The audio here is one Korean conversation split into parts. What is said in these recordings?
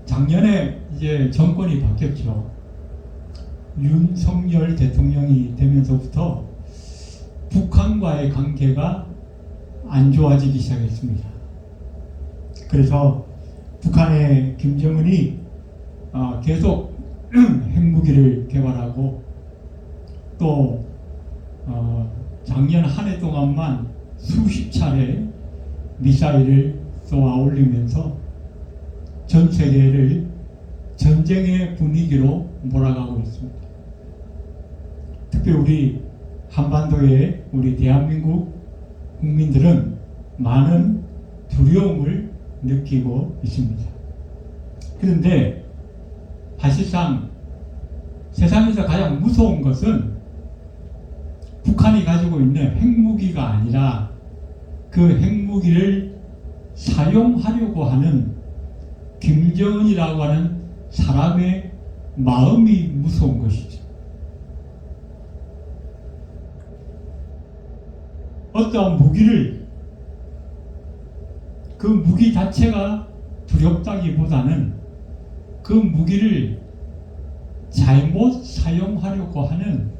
작년에 이제 정권이 바뀌었죠. 윤석열 대통령이 되면서부터 북한과의 관계가 안 좋아지기 시작했습니다. 그래서 북한의 김정은이 계속 핵무기를 개발하고 또 작년 한 해 동안만 수십 차례 미사일을 쏘아 올리면서 전 세계를 전쟁의 분위기로 몰아가고 있습니다. 특히 우리 한반도의 우리 대한민국 국민들은 많은 두려움을 느끼고 있습니다. 그런데 사실상 세상에서 가장 무서운 것은 북한이 가지고 있는 핵무기가 아니라 그 핵무기를 사용하려고 하는 김정은이라고 하는 사람의 마음이 무서운 것이죠. 어떠한 무기를 그 무기 자체가 두렵다기보다는 그 무기를 잘못 사용하려고 하는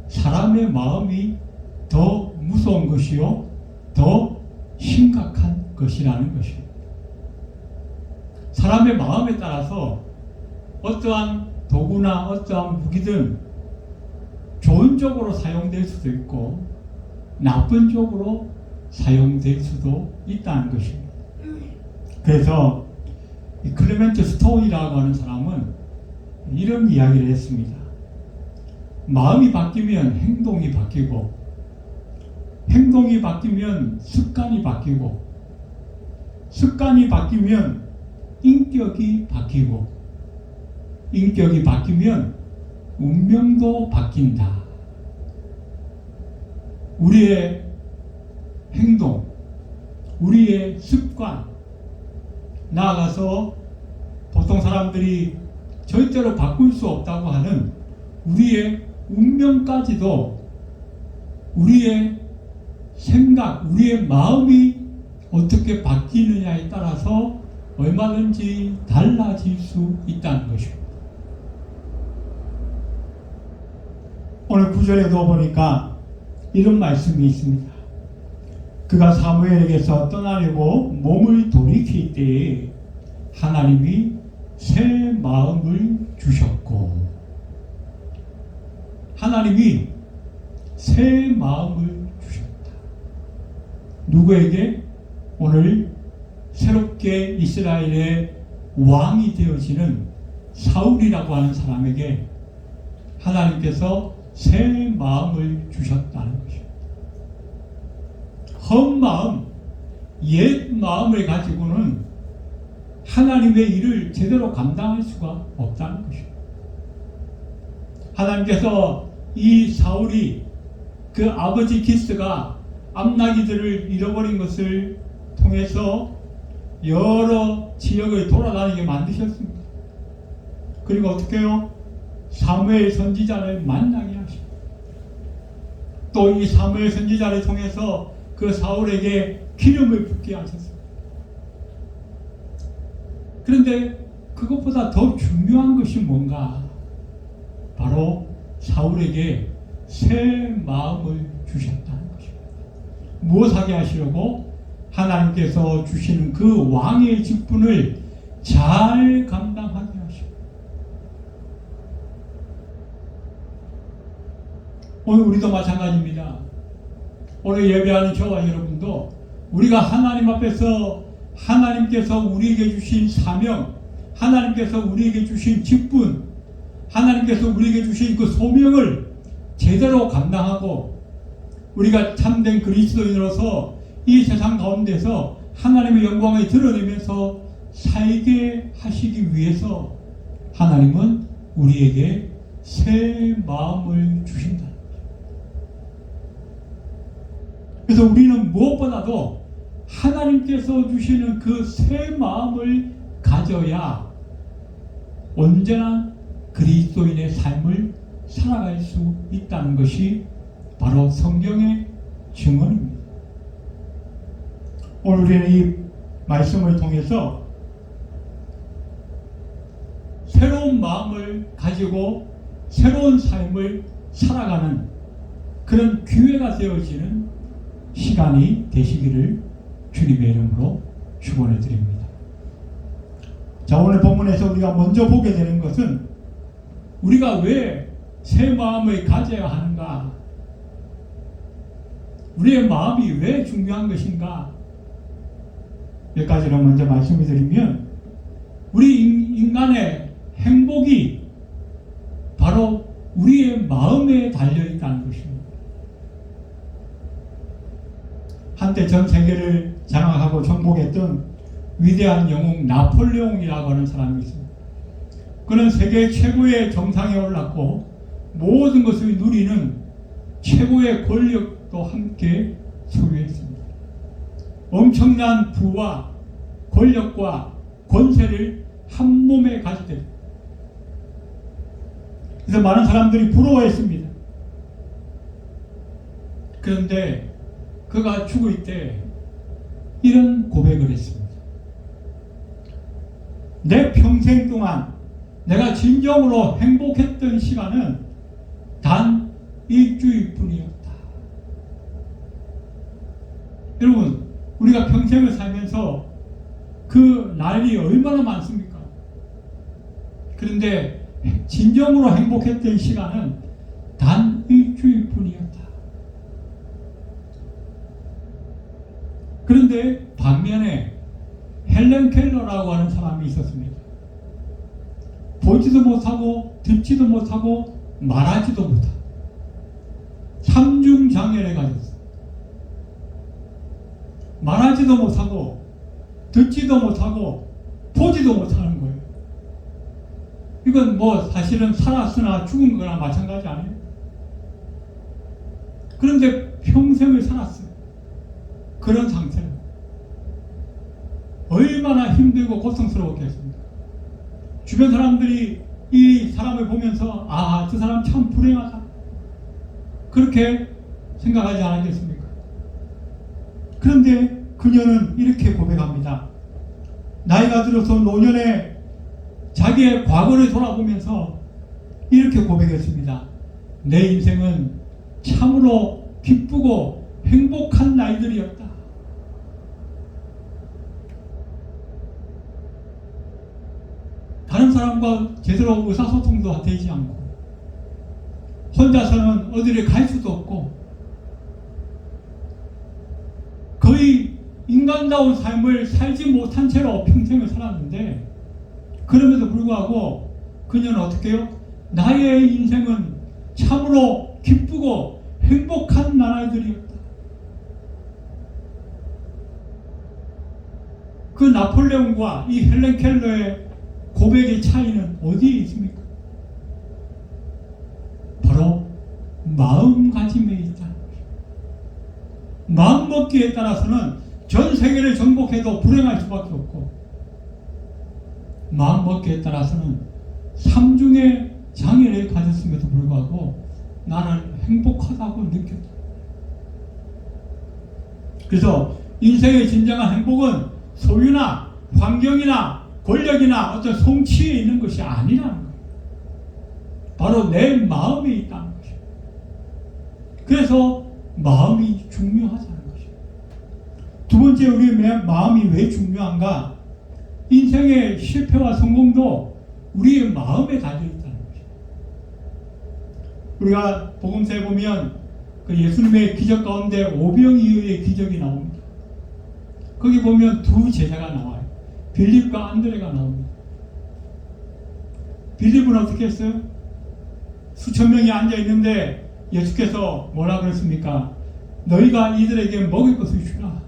사람의 마음이 더 무서운 것이요, 더 심각한 것이라는 것입니다. 사람의 마음에 따라서 어떠한 도구나 어떠한 무기든 좋은 쪽으로 사용될 수도 있고 나쁜 쪽으로 사용될 수도 있다는 것입니다. 그래서 이 클레멘트 스톤이라고 하는 사람은 이런 이야기를 했습니다. 마음이 바뀌면 행동이 바뀌고, 행동이 바뀌면 습관이 바뀌고, 습관이 바뀌면 인격이 바뀌고, 인격이 바뀌면 운명도 바뀐다. 우리의 행동, 우리의 습관, 나아가서 보통 사람들이 절대로 바꿀 수 없다고 하는 우리의 운명까지도 우리의 생각, 우리의 마음이 어떻게 바뀌느냐에 따라서 얼마든지 달라질 수 있다는 것입니다. 오늘 구절에도 보니까 이런 말씀이 있습니다. 그가 사무엘에게서 떠나려고 몸을 돌이킬 때에 하나님이 새 마음을 주셨고, 하나님이 새 마음을 주셨다. 누구에게? 오늘 새롭게 이스라엘의 왕이 되어지는 사울이라고 하는 사람에게 하나님께서 새 마음을 주셨다는 것입니다. 헛 마음, 옛 마음을 가지고는 하나님의 일을 제대로 감당할 수가 없다는 것입니다. 하나님께서 이 사울이 그 아버지 기스가 암나기들을 잃어버린 것을 통해서 여러 지역을 돌아다니게 만드셨습니다. 그리고 어떻게 해요? 사무엘 선지자를 만나게 하시고, 또 이 사무엘 선지자를 통해서 그 사울에게 기름을 붓게 하셨습니다. 그런데 그것보다 더 중요한 것이 뭔가? 바로 사울에게 새 마음을 주셨다는 것입니다. 무엇하게 하시려고? 하나님께서 주시는 그 왕의 직분을 잘 감당하게 하시고, 오늘 우리도 마찬가지입니다. 오늘 예배하는 저와 여러분도 우리가 하나님 앞에서 하나님께서 우리에게 주신 사명, 하나님께서 우리에게 주신 직분, 하나님께서 우리에게 주신 그 소명을 제대로 감당하고 우리가 참된 그리스도인으로서 이 세상 가운데서 하나님의 영광을 드러내면서 살게 하시기 위해서 하나님은 우리에게 새 마음을 주신다. 그래서 우리는 무엇보다도 하나님께서 주시는 그 새 마음을 가져야 온전한 그리스도인의 삶을 살아갈 수 있다는 것이 바로 성경의 증언입니다. 오늘 우리는 이 말씀을 통해서 새로운 마음을 가지고 새로운 삶을 살아가는 그런 기회가 되어지는 시간이 되시기를 주님의 이름으로 축원해 드립니다. 자, 오늘 본문에서 우리가 먼저 보게 되는 것은 우리가 왜 새 마음을 가져야 하는가? 우리의 마음이 왜 중요한 것인가? 몇 가지로 먼저 말씀을 드리면, 우리 인간의 행복이 바로 우리의 마음에 달려있다는 것입니다. 한때 전 세계를 장악하고 정복했던 위대한 영웅 나폴레옹이라고 하는 사람이 있습니다. 그는 세계 최고의 정상에 올랐고 모든 것을 누리는 최고의 권력도 함께 소유했습니다. 엄청난 부와 권력과 권세를 한 몸에 가지게 됩니다. 그래서 많은 사람들이 부러워했습니다. 그런데 그가 죽을 때 이런 고백을 했습니다. 내 평생 동안 내가 진정으로 행복했던 시간은 단 일주일 뿐이었다. 여러분, 우리가 평생을 살면서 그 날이 얼마나 많습니까? 그런데 진정으로 행복했던 시간은 단 일주일 뿐이었다. 그런데 반면에 헬렌 켈러라고 하는 사람이 있었습니다. 보지도 못하고 듣지도 못하고 말하지도 못하고 삼중장애를 가졌어요. 말하지도 못하고 듣지도 못하고 보지도 못하는 거예요. 이건 뭐 사실은 살았으나 죽은 거나 마찬가지 아니에요? 그런데 평생을 살았어요. 그런 상태로. 얼마나 힘들고 고통스러웠겠습니까? 주변 사람들이 이 사람을 보면서 아, 저 사람 참 불행하다, 그렇게 생각하지 않았겠습니까? 그런데 그녀는 이렇게 고백합니다. 나이가 들어서 노년에 자기의 과거를 돌아보면서 이렇게 고백했습니다. 내 인생은 참으로 기쁘고 행복한 날들이었다. 다른 사람과 제대로 의사소통도 되지 않고 혼자서는 어디를 갈 수도 없고 거의 인간다운 삶을 살지 못한 채로 평생을 살았는데, 그럼에도 불구하고 그녀는 어떻게 해요? 나의 인생은 참으로 기쁘고 행복한 나날들이었다. 그 나폴레옹과 이 헬렌 켈러의 고백의 차이는 어디에 있습니까? 바로 마음가짐에 있다는 것입니다. 마음먹기에 따라서는 전 세계를 정복해도 불행할 수밖에 없고, 마음먹기에 따라서는 삼중의 장애를 가졌음에도 불구하고 나는 행복하다고 느꼈다. 그래서 인생의 진정한 행복은 소유나 환경이나 권력이나 어떤 성취에 있는 것이 아니라는 거예요. 바로 내 마음에 있다는 것이에요. 그래서 마음이 중요하다는 것이에요. 두 번째, 우리의 마음이 왜 중요한가? 인생의 실패와 성공도 우리의 마음에 달려있다는 것이에요. 우리가 복음서에 보면 그 예수님의 기적 가운데 오병이어의 기적이 나옵니다. 거기 보면 두 제자가 나와요. 빌립과 안드레가 나옵니다. 빌립은 어떻게 했어요? 수천 명이 앉아 있는데 예수께서 뭐라 그랬습니까? 너희가 이들에게 먹을 것을 주라.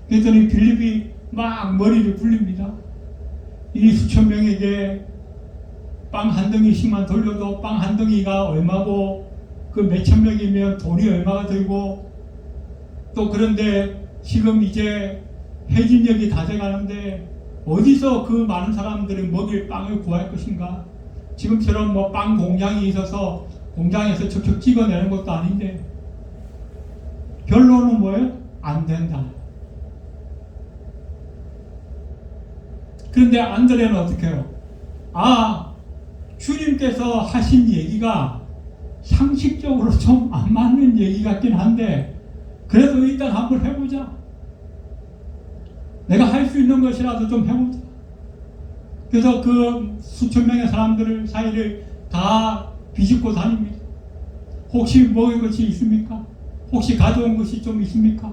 그랬더니 빌립이 막 머리를 굴립니다. 이 수천 명에게 빵 한 덩이씩만 돌려도 빵 한 덩이가 얼마고, 그 몇천 명이면 돈이 얼마가 들고, 또 그런데 지금 이제 해진력이 다 돼가는데 어디서 그 많은 사람들이 먹일 빵을 구할 것인가? 지금처럼 뭐 빵 공장이 있어서 공장에서 척척 찍어내는 것도 아닌데, 결론은 뭐예요? 안 된다. 그런데 안드레는 어떻게 해요? 주님께서 하신 얘기가 상식적으로 좀 안 맞는 얘기 같긴 한데 그래도 일단 한번 해보자. 내가 할 수 있는 것이라도 좀 해보자. 그래서 그 수천 명의 사람들 사이를 다 비집고 다닙니다. 혹시 먹을 것이 있습니까? 혹시 가져온 것이 좀 있습니까?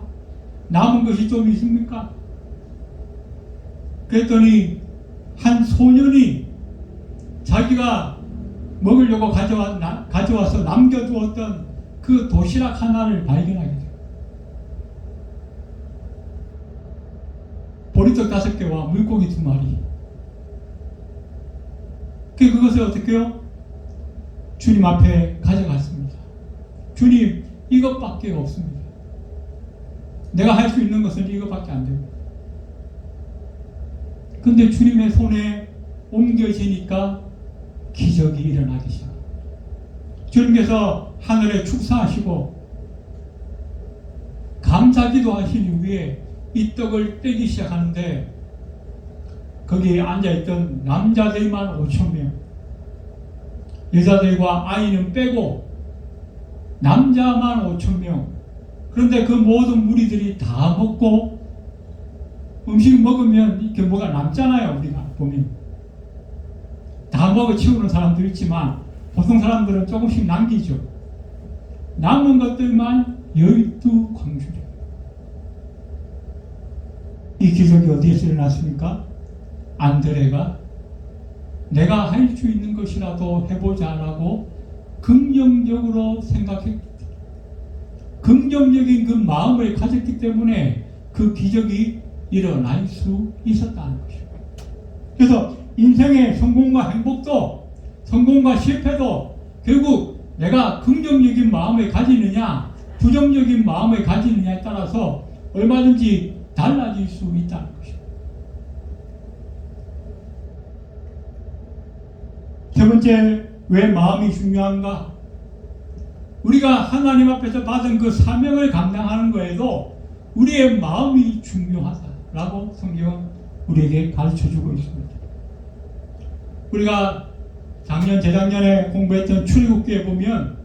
남은 것이 좀 있습니까? 그랬더니 한 소년이 자기가 먹으려고 가져와서 남겨두었던 그 도시락 하나를 발견하게 돼요. 보리떡 5개와 물고기 2마리. 그것을 어떻게 해요? 주님 앞에 가져갔습니다. 주님, 이것밖에 없습니다. 내가 할 수 있는 것은 이것밖에 안 됩니다. 근데 주님의 손에 옮겨지니까 기적이 일어나기 시작합니다. 주님께서 하늘에 축사하시고 감사기도 하신 이후에 이 떡을 떼기 시작하는데 거기에 앉아있던 남자들만 5,000명, 여자들과 아이는 빼고 남자만 5,000명. 그런데 그 모든 무리들이 다 먹고 음식 먹으면 이렇게 뭐가 남잖아요. 우리가 보면 다 먹어 치우는 사람도 있지만 보통 사람들은 조금씩 남기죠. 남은 것들만 12광주려. 이 기적이 어디에서 일어났습니까? 안드레가 내가 할 수 있는 것이라도 해보자라고 긍정적으로 생각했기 때문에, 긍정적인 그 마음을 가졌기 때문에 그 기적이 일어날 수 있었다는 것입니다. 그래서 인생의 성공과 행복도, 성공과 실패도 결국 내가 긍정적인 마음을 가지느냐 부정적인 마음을 가지느냐에 따라서 얼마든지 달라질 수 있다는 것입니다. 세 번째, 왜 마음이 중요한가? 우리가 하나님 앞에서 받은 그 사명을 감당하는 거에도 우리의 마음이 중요하다라고 성경은 우리에게 가르쳐주고 있습니다. 우리가 작년, 재작년에 공부했던 출애굽기에 보면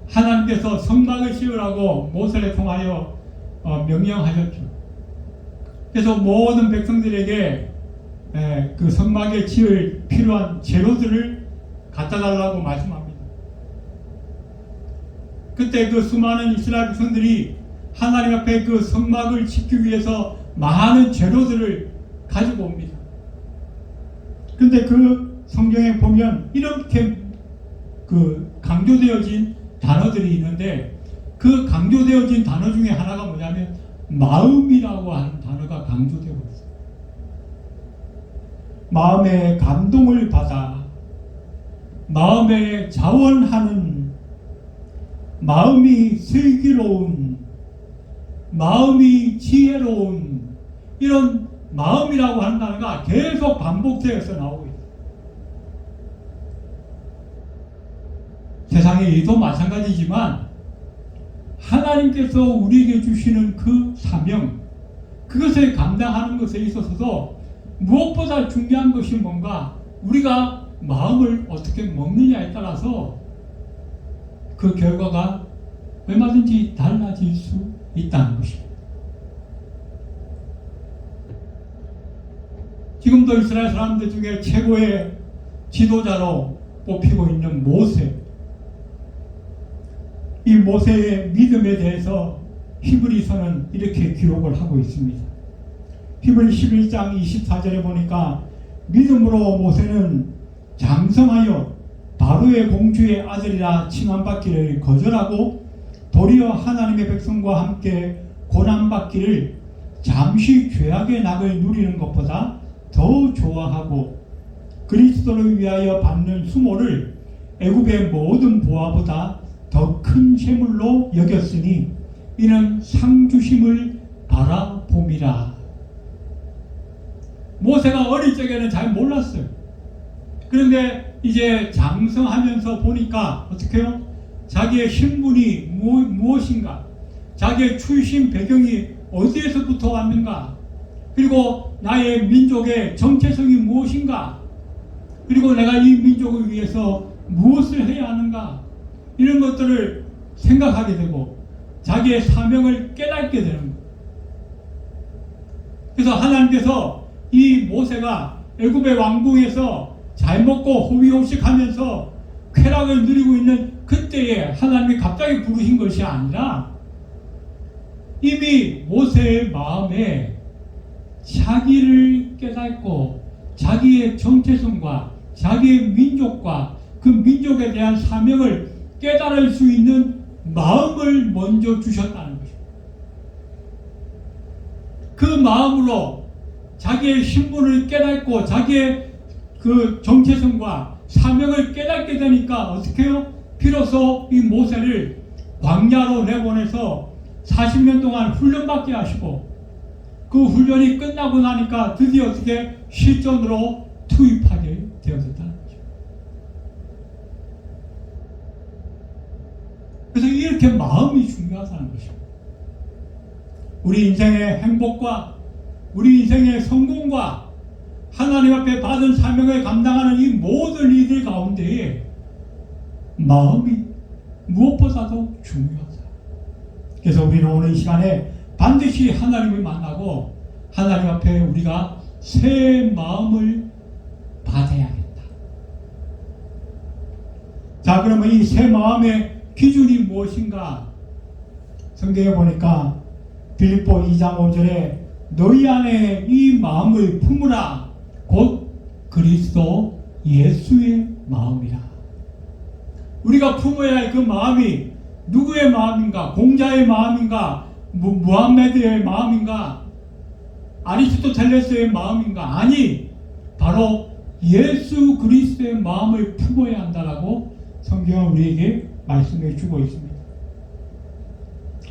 하나님께서 성막을 지으라고 모세를 통하여 명령하셨죠. 그래서 모든 백성들에게 그 성막에 지을 필요한 재료들을 갖다 달라고 말씀합니다. 그때 그 수많은 이스라엘 백성들이 하나님 앞에 그 성막을 짓기 위해서 많은 재료들을 가지고 옵니다. 근데 그 성경에 보면 이렇게 그 강조되어진 단어들이 있는데 그 강조되어진 단어 중에 하나가 뭐냐면 마음이라고 하는 단어가 강조되어 있어요. 마음의 감동을 받아 마음에 자원하는, 마음이 슬기로운, 마음이 지혜로운, 이런 마음이라고 하는 단어가 계속 반복되어서 나오고 있어요. 세상의 일도 마찬가지지만 하나님께서 우리에게 주시는 그 사명, 그것을 감당하는 것에 있어서도 무엇보다 중요한 것이 뭔가, 우리가 마음을 어떻게 먹느냐에 따라서 그 결과가 얼마든지 달라질 수 있다는 것입니다. 지금도 이스라엘 사람들 중에 최고의 지도자로 뽑히고 있는 모세, 이 모세의 믿음에 대해서 히브리서는 이렇게 기록을 하고 있습니다. 히브리 11장 24절에 보니까 믿음으로 모세는 장성하여 바로의 공주의 아들이라 칭함받기를 거절하고 도리어 하나님의 백성과 함께 고난받기를 잠시 죄악의 낙을 누리는 것보다 더 좋아하고 그리스도를 위하여 받는 수모를 애굽의 모든 보화보다 더 큰 재물로 여겼으니 이는 상 주심을 바라봄이라. 모세가 어릴 적에는 잘 몰랐어요. 그런데 이제 장성하면서 보니까 어떻게 해요? 자기의 신분이 무엇인가, 자기의 출신 배경이 어디에서부터 왔는가, 그리고 나의 민족의 정체성이 무엇인가, 그리고 내가 이 민족을 위해서 무엇을 해야 하는가, 이런 것들을 생각하게 되고 자기의 사명을 깨닫게 되는 거예요. 그래서 하나님께서 이 모세가 애굽의 왕궁에서 잘 먹고 호의호식하면서 쾌락을 누리고 있는 그때에 하나님이 갑자기 부르신 것이 아니라 이미 모세의 마음에 자기를 깨닫고 자기의 정체성과 자기의 민족과 그 민족에 대한 사명을 깨달을 수 있는 마음을 먼저 주셨다는 것입니다. 그 마음으로 자기의 신분을 깨닫고 자기의 그 정체성과 사명을 깨닫게 되니까 어떻게 해요? 비로소 이 모세를 광야로 내보내서 40년 동안 훈련받게 하시고 그 훈련이 끝나고 나니까 드디어 어떻게 실전으로 투입하게 되어졌다는 거죠. 그래서 이렇게 마음이 중요하다는 것입니다. 우리 인생의 행복과 우리 인생의 성공과 하나님 앞에 받은 사명을 감당하는 이 모든 일들 가운데에 마음이 무엇보다도 중요하다. 그래서 우리는 오늘 이 시간에 반드시 하나님을 만나고 하나님 앞에 우리가 새 마음을 받아야겠다. 자, 그러면 이 새 마음의 기준이 무엇인가? 성경에 보니까 빌립보 2장 5절에 너희 안에 이 마음을 품으라 곧 그리스도 예수의 마음이라. 우리가 품어야 할 그 마음이 누구의 마음인가? 공자의 마음인가? 무함메드의 마음인가? 아리스토텔레스의 마음인가? 아니, 바로 예수 그리스도의 마음을 품어야 한다라고 성경은 우리에게 말씀해 주고 있습니다.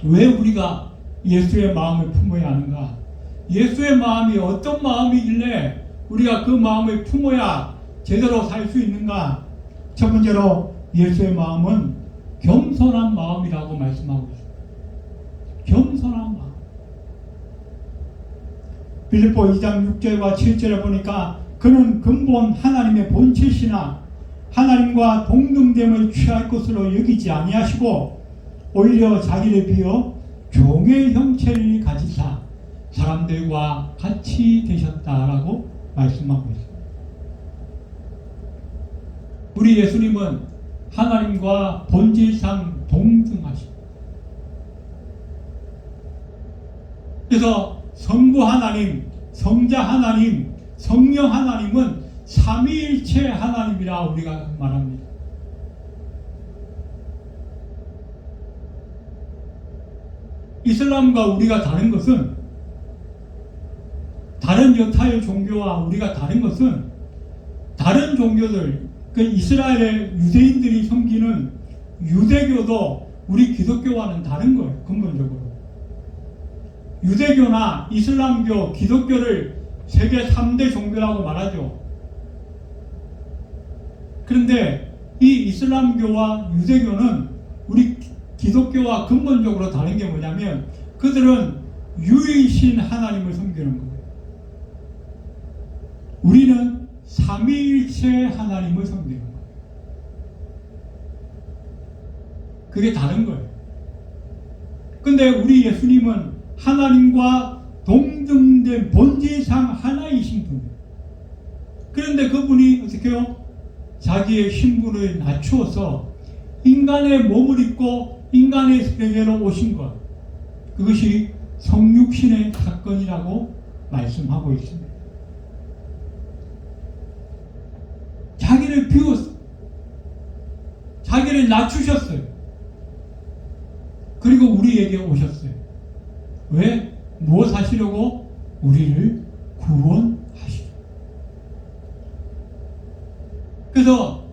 왜 우리가 예수의 마음을 품어야 하는가? 예수의 마음이 어떤 마음이길래 우리가 그 마음을 품어야 제대로 살 수 있는가? 첫 번째로 예수의 마음은 겸손한 마음이라고 말씀하고 있습니다. 겸손한 마음. 빌립보 2장 6절과 7절에 보니까 그는 근본 하나님의 본체시나 하나님과 동등됨을 취할 것으로 여기지 아니하시고 오히려 자기를 비어 종의 형체를 가지사 사람들과 같이 되셨다라고 말씀하고 있습니다. 우리 예수님은 하나님과 본질상 동등하십니다. 그래서 성부 하나님, 성자 하나님, 성령 하나님은 삼위일체 하나님이라 우리가 말합니다. 이슬람과 우리가 다른 것은, 다른 여타의 종교와 우리가 다른 것은, 다른 종교들, 그 이스라엘의 유대인들이 섬기는 유대교도 우리 기독교와는 다른 거예요. 근본적으로 유대교나 이슬람교, 기독교를 세계 3대 종교라고 말하죠. 그런데 이 이슬람교와 유대교는 우리 기독교와 근본적으로 다른 게 뭐냐면 그들은 유일신 하나님을 섬기는 거예요. 우리는 삼위일체 하나님을 섬기는 거예요. 그게 다른 거예요. 근데 우리 예수님은 하나님과 동등된 본질상 하나이신 분이에요. 그런데 그분이 어떻게 해요? 자기의 신분을 낮추어서 인간의 몸을 입고 인간의 세계로 오신 것, 그것이 성육신의 사건이라고 말씀하고 있습니다. 자기를 비웠어요. 자기를 낮추셨어요. 그리고 우리에게 오셨어요. 왜? 무엇 하시려고? 우리를 구원하시려. 그래서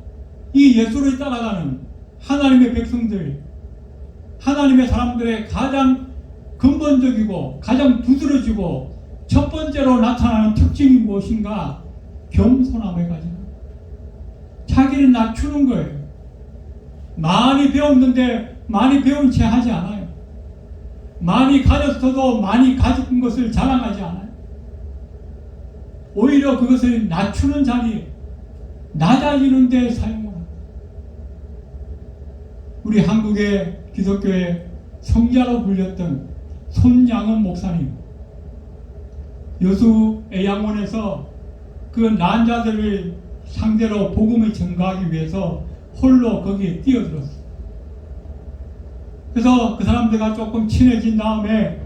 이 예수를 따라가는 하나님의 백성들, 하나님의 사람들의 가장 근본적이고 가장 두드러지고 첫 번째로 나타나는 특징이 무엇인가? 겸손함을 가지는 거예요. 자기를 낮추는 거예요. 많이 배웠는데 많이 배운 채 하지 않아요. 많이 가졌어도 많이 가진 것을 자랑하지 않아요. 오히려 그것을 낮추는 자리에, 낮아지는 데 사용을 합니다. 우리 한국의 기독교의 성자로 불렸던 손양원 목사님, 여수 애양원에서 그 난자들을 상대로 복음을 전가하기 위해서 홀로 거기에 뛰어들었어요. 그래서 그 사람들과 조금 친해진 다음에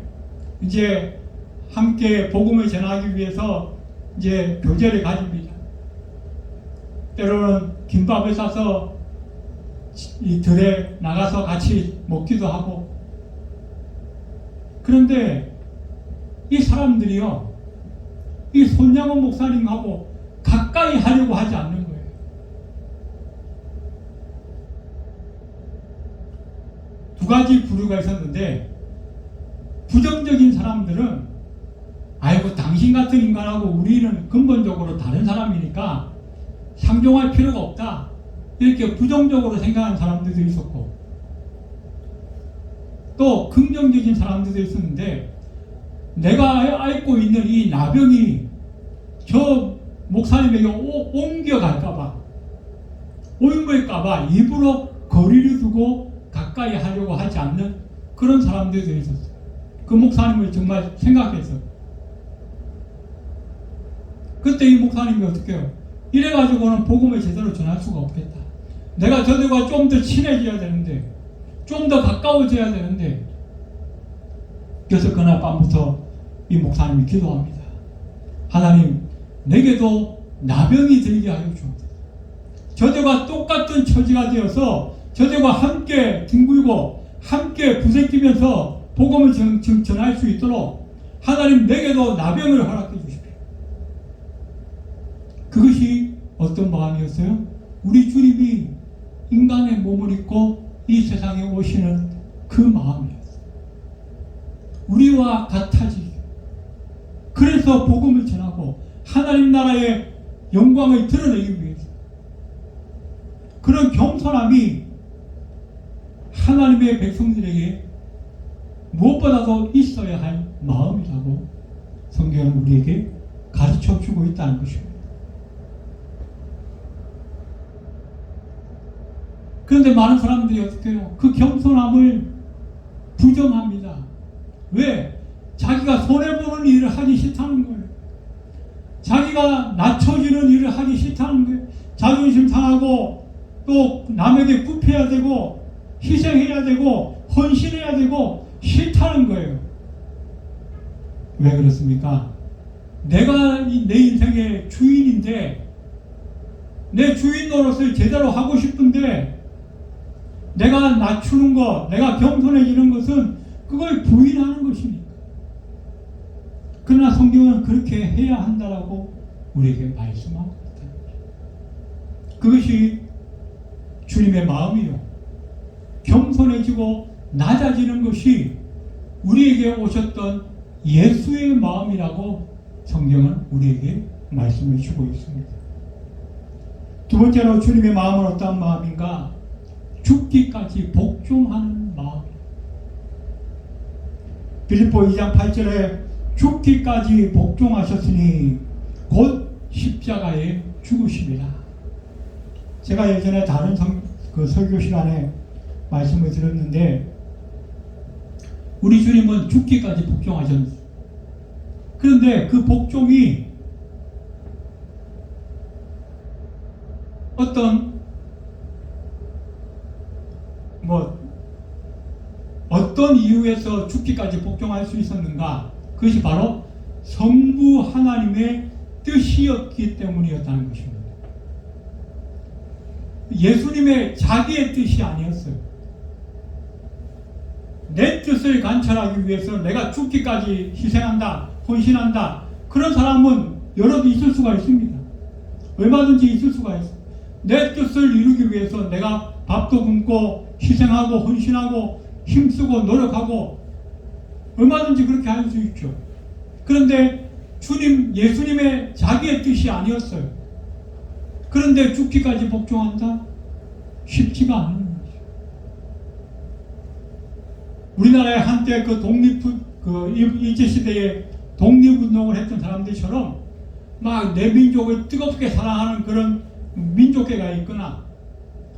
이제 함께 복음을 전하기 위해서 이제 교제를 가집니다. 때로는 김밥을 싸서 이 들에 나가서 같이 먹기도 하고. 그런데 이 사람들이요, 이 손양원 목사님하고 가까이 하려고 하지 않는 거예요. 두 가지 부류가 있었는데, 부정적인 사람들은 아이고 당신 같은 인간하고 우리는 근본적으로 다른 사람이니까 상종할 필요가 없다, 이렇게 부정적으로 생각하는 사람들도 있었고, 또 긍정적인 사람들도 있었는데, 내가 앓고 있는 이 나병이 저 목사님에게 옮겨갈까봐, 오인물까봐 일부러 거리를 두고 가까이 하려고 하지 않는 그런 사람들도 있었어요. 그 목사님을 정말 생각해서. 그때 이 목사님이 어떻게 해요? 이래가지고는 복음을 제대로 전할 수가 없겠다. 내가 저들과 좀 더 친해져야 되는데, 좀 더 가까워져야 되는데. 그래서 그날 밤부터 이 목사님이 기도합니다. 하나님, 내게도 나병이 들게 하여 주옵소서. 저들과 똑같은 처지가 되어서 저들과 함께 뒹굴고 함께 부새끼면서 복음을 전할 수 있도록 하나님, 내게도 나병을 허락해 주십시오. 그것이 어떤 마음이었어요? 우리 주님이 인간의 몸을 입고 이 세상에 오시는 그 마음이었어요. 우리와 같아지기, 그래서 복음을 전하고 하나님 나라의 영광을 드러내기 위해서. 그런 겸손함이 하나님의 백성들에게 무엇보다도 있어야 할 마음이라고 성경은 우리에게 가르쳐 주고 있다는 것입니다. 그런데 많은 사람들이 어떻게 해요? 그 겸손함을 부정합니다. 왜? 자기가 손해보는 일을 하기 싫다는 거예요. 자기가 낮춰지는 일을 하기 싫다는 거예요. 자존심 상하고 또 남에게 굽혀야 되고 희생해야 되고 헌신해야 되고 싫다는 거예요. 왜 그렇습니까? 내가 내 인생의 주인인데, 내 주인 노릇을 제대로 하고 싶은데, 내가 낮추는 것, 내가 겸손해지는 것은 그걸 부인하는 것이니까. 그러나 성경은 그렇게 해야 한다라고 우리에게 말씀하고 있다는 거죠. 그것이 주님의 마음이요, 겸손해지고 낮아지는 것이 우리에게 오셨던 예수의 마음이라고 성경은 우리에게 말씀을 주고 있습니다. 두 번째로 주님의 마음은 어떠한 마음인가? 죽기까지 복종하는 마음. 빌립보 2장 8절에 죽기까지 복종하셨으니 곧 십자가에 죽으심이라. 제가 예전에 다른 설교 시간에 말씀을 드렸는데, 우리 주님은 죽기까지 복종하셨어요. 그런데 그 복종이 어떤 이유에서 죽기까지 복종할 수 있었는가? 그것이 바로 성부 하나님의 뜻이었기 때문이었다는 것입니다. 예수님의 자기의 뜻이 아니었어요. 내 뜻을 관철하기 위해서 내가 죽기까지 희생한다, 헌신한다, 그런 사람은 여럿 있을 수가 있습니다. 얼마든지 있을 수가 있어요. 내 뜻을 이루기 위해서 내가 밥도 굶고 희생하고 헌신하고 힘쓰고 노력하고 얼마든지 그렇게 할 수 있죠. 그런데 예수님의 자기의 뜻이 아니었어요. 그런데 죽기까지 복종한다? 쉽지가 않은 거죠. 우리나라에 한때 일제시대에 독립운동을 했던 사람들처럼 막 내 민족을 뜨겁게 사랑하는 그런 민족애가 있거나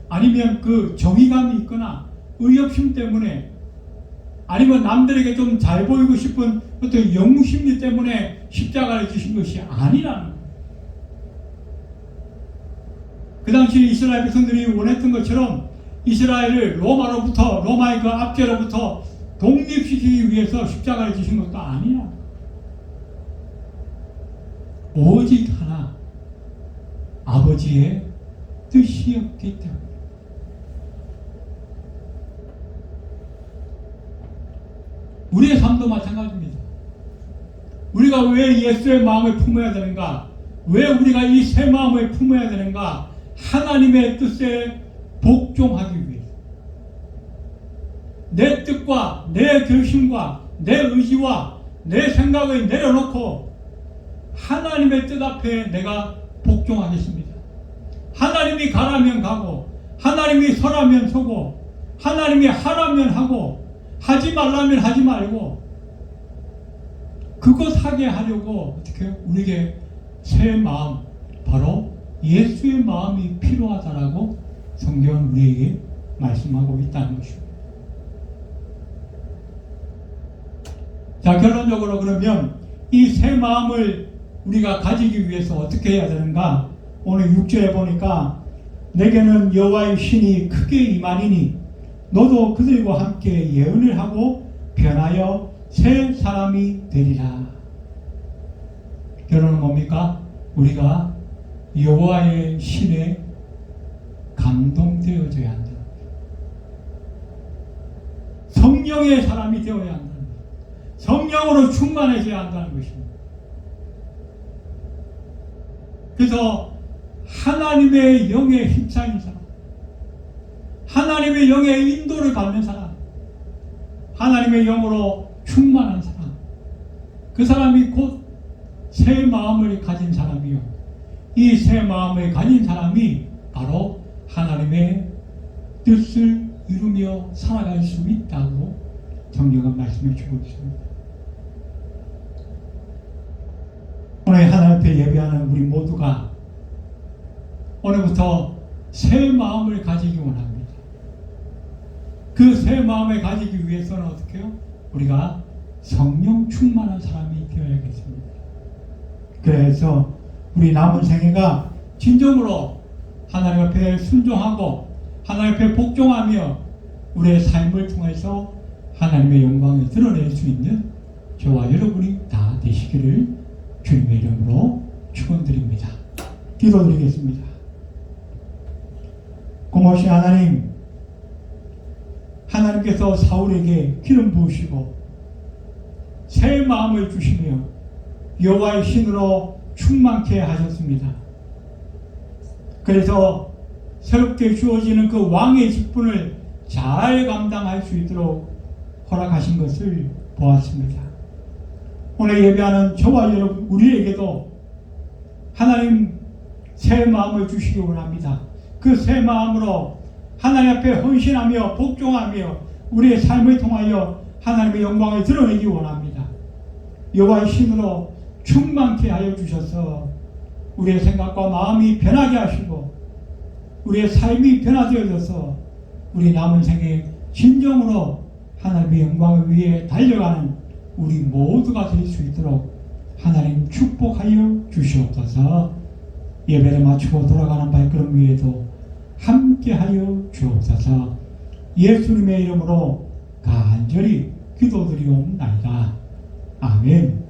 아니면 그 정의감이 있거나 의협심 때문에 아니면 남들에게 좀 잘 보이고 싶은 어떤 영웅심리 때문에 십자가를 지신 것이 아니라는 거예요. 그 당시 이스라엘 백성들이 원했던 것처럼 이스라엘을 로마의 그 압제로부터 독립시키기 위해서 십자가를 지신 것도 아니야. 오직 하나, 아버지의 뜻이었기 때문에. 우리의 삶도 마찬가지입니다. 우리가 왜 예수의 마음을 품어야 되는가? 왜 우리가 이 새 마음을 품어야 되는가? 하나님의 뜻에 복종하기 위해서. 내 뜻과 내 결심과 내 의지와 내 생각을 내려놓고 하나님의 뜻 앞에 내가 복종하겠습니다. 하나님이 가라면 가고 하나님이 서라면 서고 하나님이 하라면 하고 하지 말라면 하지 말고 그것 하게 하려고 어떻게 우리에게 새 마음, 바로 예수의 마음이 필요하다라고 성경은 우리에게 말씀하고 있다는 것입니다. 자, 결론적으로 그러면 이 새 마음을 우리가 가지기 위해서 어떻게 해야 되는가? 오늘 6절에 보니까 내게는 여호와의 신이 크게 임하니니 너도 그들과 함께 예언을 하고 변하여 새 사람이 되리라. 결론은 뭡니까? 우리가 여호와의 신에 감동되어져야 한다. 성령의 사람이 되어야 한다. 성령으로 충만해져야 한다는 것입니다. 그래서 하나님의 영에 힘차인 사람, 하나님의 영의 인도를 받는 사람, 하나님의 영으로 충만한 사람, 그 사람이 곧 새 마음을 가진 사람이요. 이 새 마음을 가진 사람이 바로 하나님의 뜻을 이루며 살아갈 수 있다고 성경은 말씀해 주고 있습니다. 오늘 하나님 앞에 예배하는 우리 모두가 오늘부터 새 마음을 가지기 원합니다. 그 새 마음을 가지기 위해서는 어떻게 해요? 우리가 성령 충만한 사람이 되어야겠습니다. 그래서 우리 남은 생애가 진정으로 하나님 앞에 순종하고 하나님 앞에 복종하며 우리의 삶을 통해서 하나님의 영광을 드러낼 수 있는 저와 여러분이 다 되시기를 주님의 이름으로 축원드립니다. 기도드리겠습니다. 고마우신 하나님, 하나님께서 사울에게 기름 부으시고 새 마음을 주시며 여호와의 신으로 충만케 하셨습니다. 그래서 새롭게 주어지는 그 왕의 직분을 잘 감당할 수 있도록 허락하신 것을 보았습니다. 오늘 예배하는 저와 여러분 우리에게도 하나님 새 마음을 주시기 원합니다. 그 새 마음으로 하나님 앞에 헌신하며 복종하며 우리의 삶을 통하여 하나님의 영광을 드러내기 원합니다. 여호와의 신으로 충만케 하여 주셔서 우리의 생각과 마음이 변하게 하시고 우리의 삶이 변화되어져서 우리 남은 생에 진정으로 하나님의 영광을 위해 달려가는 우리 모두가 될 수 있도록 하나님 축복하여 주시옵소서. 예배를 마치고 돌아가는 발걸음 위에도 함께하여 주옵소서. 예수님의 이름으로 간절히 기도드리옵나이다. 아멘.